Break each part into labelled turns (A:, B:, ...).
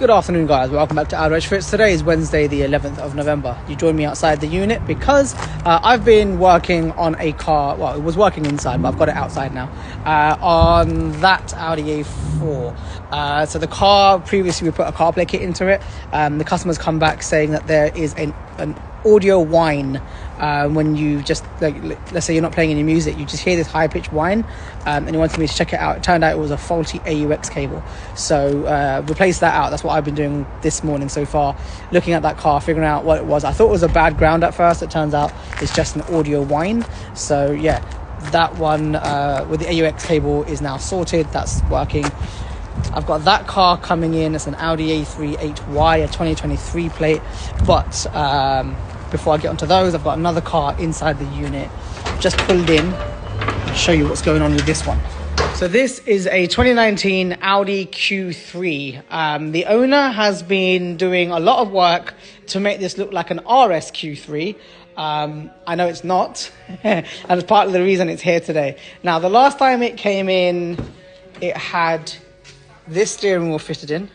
A: Good afternoon, guys. Welcome back to Audi Retrofits. Today is Wednesday the 11th of November. You joined me outside the unit because I've been working on a car. Well, it was working inside, but I've got it outside now, on that Audi A4. So the car, previously we put a CarPlay kit into it. The customer's come back saying that there is an audio whine when you just, like, let's say you're not playing any music, you just hear this high-pitched whine, and he wanted me to check it out. It turned out it was a faulty AUX cable, so replace that out. That's what I've been doing this morning so far, looking at that car, figuring out what it was. I thought it was a bad ground at first. It turns out it's just an audio whine. So yeah, that one with the AUX cable is now sorted. That's working. I've got that car coming in. It's an Audi A3 8Y, a 2023 plate. But before I get onto those, I've got another car inside the unit. Just pulled in. I'll show you what's going on with this one. So this is a 2019 Audi Q3. The owner has been doing a lot of work to make this look like an RS Q3. I know it's not, and it's part of the reason it's here today. Now, the last time it came in, it had this steering wheel fitted in.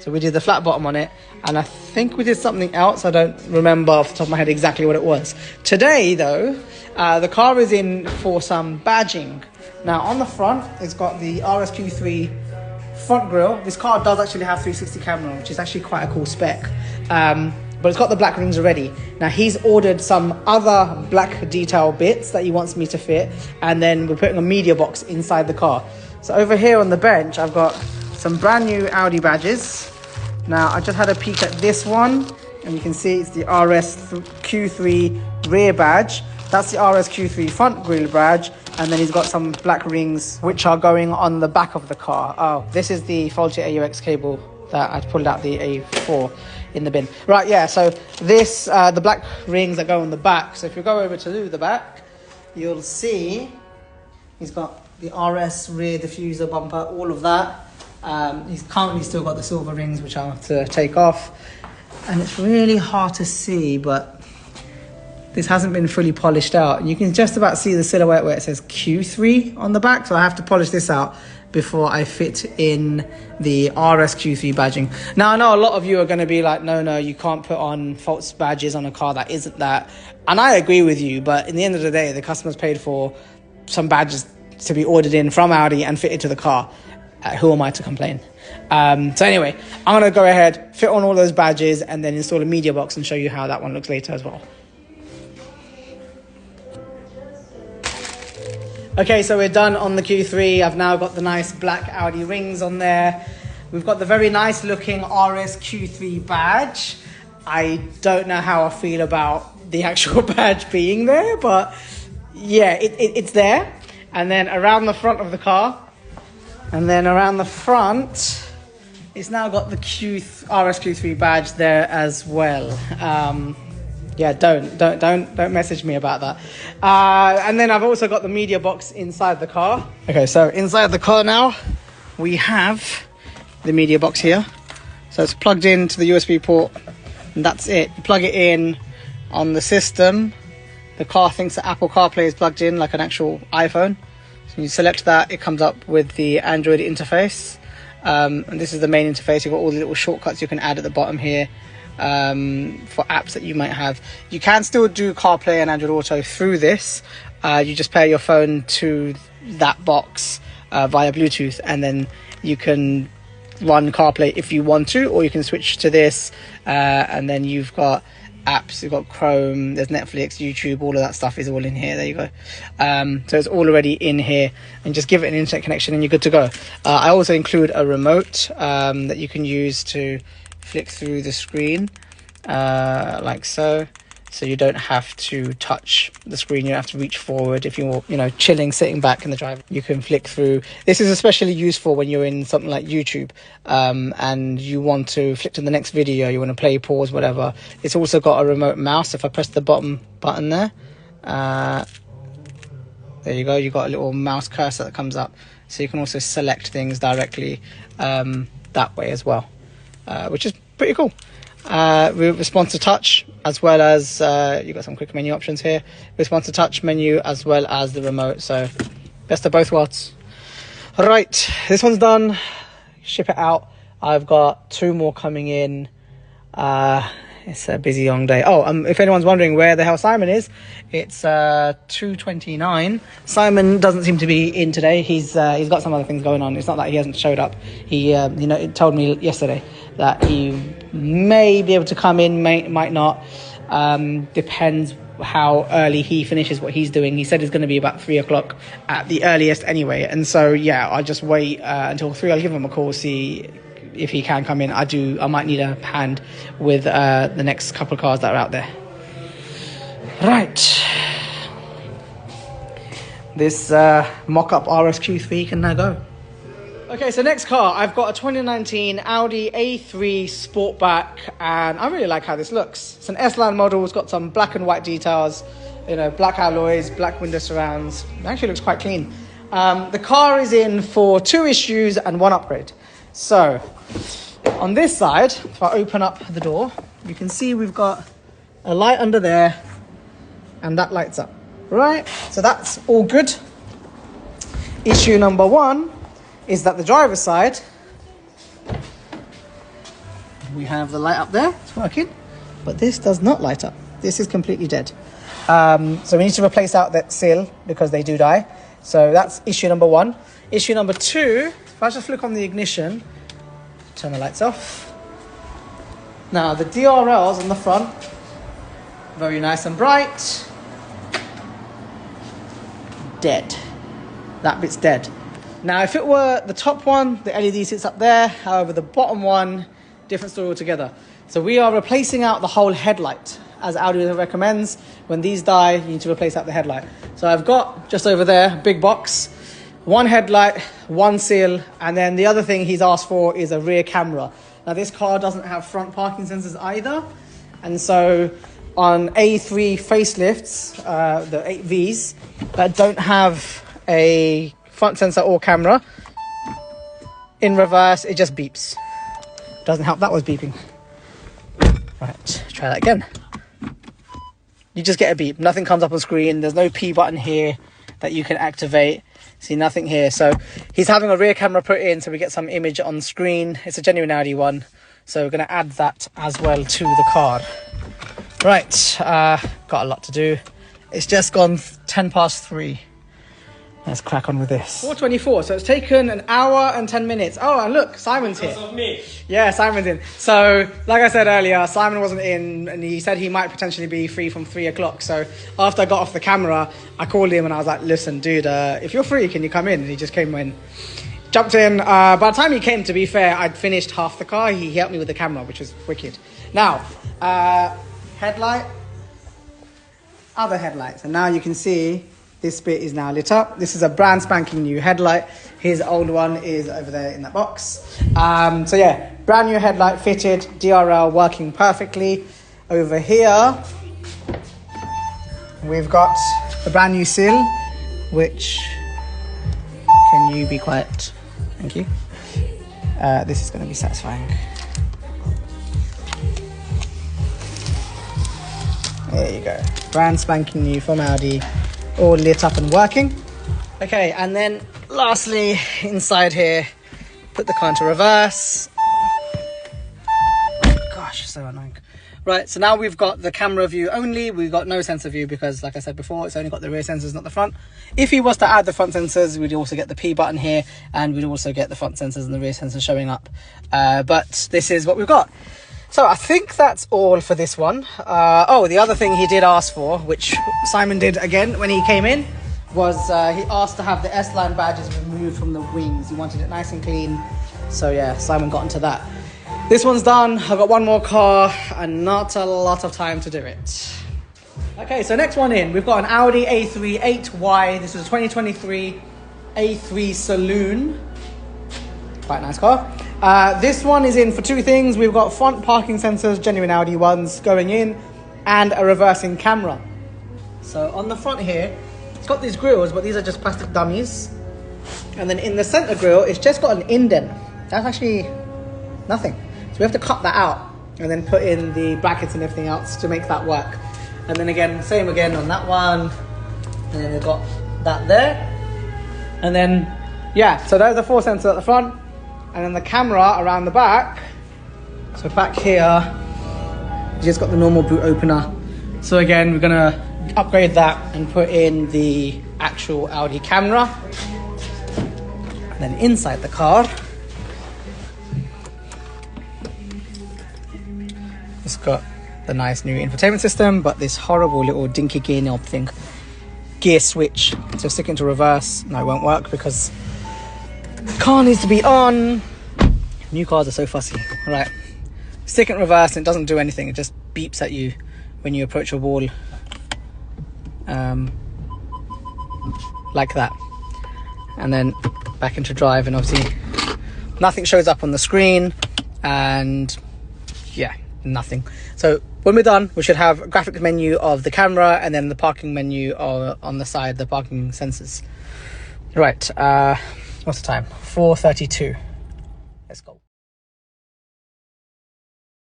A: So we did the flat bottom on it, and I think we did something else. I don't remember off the top of my head exactly what it was. Today, though, the car is in for some badging. Now, on the front, it's got the RSQ3 front grille. This car does actually have 360 camera, which is actually quite a cool spec. But it's got the black rings already. Now, he's ordered some other black detail bits that he wants me to fit, and then we're putting a media box inside the car. So over here on the bench, I've got some brand new Audi badges. Now, I just had a peek at this one, and you can see it's the RSQ3 rear badge. That's the RSQ3 front grille badge, and then he's got some black rings which are going on the back of the car. Oh, this is the faulty AUX cable that I pulled out the A4 in the bin. Right, yeah, so this, the black rings that go on the back. So if you go over to the back, you'll see he's got the RS rear diffuser bumper, all of that. He's currently still got the silver rings, which I'll have to take off, and it's really hard to see, but this hasn't been fully polished out. You can just about see the silhouette where it says Q3 on the back, so I have to polish this out before I fit in the RS Q3 badging. Now, I know a lot of you are going to be like, no, you can't put on false badges on a car that isn't that, and I agree with you, but in the end of the day, the customer's paid for some badges to be ordered in from Audi and fitted to the car. Who am I to complain? So anyway, I'm going to go ahead, fit on all those badges, and then install a media box and show you how that one looks later as well. Okay, so we're done on the Q3. I've now got the nice black Audi rings on there. We've got the very nice looking RS Q3 badge. I don't know how I feel about the actual badge being there, but yeah, it's there. And then around the front of the car, and then around the front, it's now got the RS Q3 badge there as well. Yeah, don't message me about that. And then I've also got the media box inside the car. Okay, so inside the car now, we have the media box here. So it's plugged into the USB port, and that's it. You plug it in on the system. The car thinks that Apple CarPlay is plugged in like an actual iPhone. So you select that, it comes up with the Android interface. And this is the main interface. You've got all the little shortcuts you can add at the bottom here for apps that you might have. You can still do CarPlay and Android Auto through this. You just pair your phone to that box via Bluetooth, and then you can run CarPlay if you want to, or you can switch to this, and then you've got apps, you've got Chrome, there's Netflix, YouTube, all of that stuff is all in here. There you go. So it's all already in here, and just give it an internet connection and you're good to go. I also include a remote that you can use to flick through the screen like so you don't have to touch the screen. You don't have to reach forward. If you're chilling, sitting back in the driver, you can flick through. This is especially useful when you're in something like YouTube and you want to flick to the next video, you want to play, pause, whatever. It's also got a remote mouse. If I press the bottom button there you go, you've got a little mouse cursor that comes up, so you can also select things directly that way as well, which is pretty cool. We respond to touch, as well as you've got some quick menu options here. Response to touch menu as well as the remote, so best of both worlds. All right, this one's done. Ship it out. I've got 2 more coming in. It's a busy long day. If anyone's wondering where the hell Simon is, it's 2:29. Simon doesn't seem to be in today. He's got some other things going on. It's not that he hasn't showed up. He told me yesterday that he may be able to come in, might not. Depends how early he finishes what he's doing. He said it's going to be about 3 o'clock at the earliest anyway. And so I'll just wait until 3. I'll give him a call, see if he can come in. I might need a hand with the next couple of cars that are out there. Right, this mock-up RSQ3 can now go. Okay, so next car, I've got a 2019 Audi A3 Sportback, and I really like how this looks. It's an S-Line model. It's got some black and white details, black alloys, black window surrounds. It actually looks quite clean. The car is in for 2 issues and 1 upgrade. So on this side, if I open up the door, you can see we've got a light under there, and that lights up. Right, so that's all good. Issue number 1 is that the driver's side, we have the light up there, it's working, but this does not light up. This is completely dead. So we need to replace out that sill because they do die. So that's issue number 1. Issue number 2, if I just flick on the ignition, turn the lights off. Now the DRLs on the front, very nice and bright. Dead. That bit's dead. Now if it were the top one, the LED sits up there. However, the bottom one, different story altogether. So we are replacing out the whole headlight. As Audi recommends, when these die, you need to replace out the headlight. So I've got, just over there, big box, 1 headlight, 1 seal, and then the other thing he's asked for is a rear camera. Now this car doesn't have front parking sensors either, and so on A3 facelifts, the 8Vs, that don't have a front sensor or camera, in reverse it just beeps. Doesn't help that was beeping. Right, try that again. You just get a beep, nothing comes up on screen. There's no P button here that you can activate. See, nothing here. So he's having a rear camera put in so we get some image on screen. It's a genuine Audi one, so we're going to add that as well to the car. Right, got a lot to do. It's just gone 3:10. Let's crack on with this. 4:24, so it's taken 1 hour and 10 minutes. Oh, and look, Simon's here.
B: Because of me.
A: Yeah, Simon's in. So, like I said earlier, Simon wasn't in, and he said he might potentially be free from 3 o'clock. So, after I got off the camera, I called him and I was like, listen, dude, if you're free, can you come in? And he just came in. Jumped in. By the time he came, to be fair, I'd finished half the car. He helped me with the camera, which was wicked. Now, headlight, other headlights. And now you can see this bit is now lit up. This is a brand spanking new headlight. His old one is over there in that box. So yeah, brand new headlight fitted, DRL working perfectly. Over here, we've got a brand new sill, which, can you be quiet? Thank you. This is going to be satisfying. There you go. Brand spanking new from Audi. All lit up and working. Okay, and then lastly, inside here, put the car into reverse. Gosh, so annoying. Right, so now we've got the camera view only. We've got no sensor view because, like I said before, it's only got the rear sensors, not the front. If he was to add the front sensors, we'd also get the P button here, and we'd also get the front sensors and the rear sensors showing up. But this is what we've got. So I think that's all for this one. The other thing he did ask for, which Simon did again when he came in, was he asked to have the S-Line badges removed from the wings. He wanted it nice and clean. So yeah, Simon got into that. This one's done. I've got one more car and not a lot of time to do it. Okay, so next one in, we've got an Audi A3 8Y. This is a 2023 A3 Saloon. Quite a nice car. This one is in for 2 things. We've got front parking sensors, genuine Audi ones, going in, and a reversing camera. So on the front here, it's got these grills, but these are just plastic dummies. And then in the center grill, it's just got an indent. That's actually nothing. So we have to cut that out and then put in the brackets and everything else to make that work. And then again, same again on that one. And then we've got that there. And then, yeah, so there's the 4 sensors at the front. And then the camera around the back. So back here, you just got the normal boot opener. So again, we're gonna upgrade that and put in the actual Audi camera. And then inside the car, it's got the nice new infotainment system, but this horrible little dinky gear knob thing. Gear switch. So stick into reverse. No, it won't work because the car needs to be on. New cars are so fussy. All right. Stick it in reverse and it doesn't do anything. It just beeps at you when you approach a wall. Like that. And then back into drive, and obviously nothing shows up on the screen, and yeah, nothing. So when we're done, we should have a graphic menu of the camera and then the parking menu on the side, the parking sensors. Right, what's the time? 4:32. Let's go.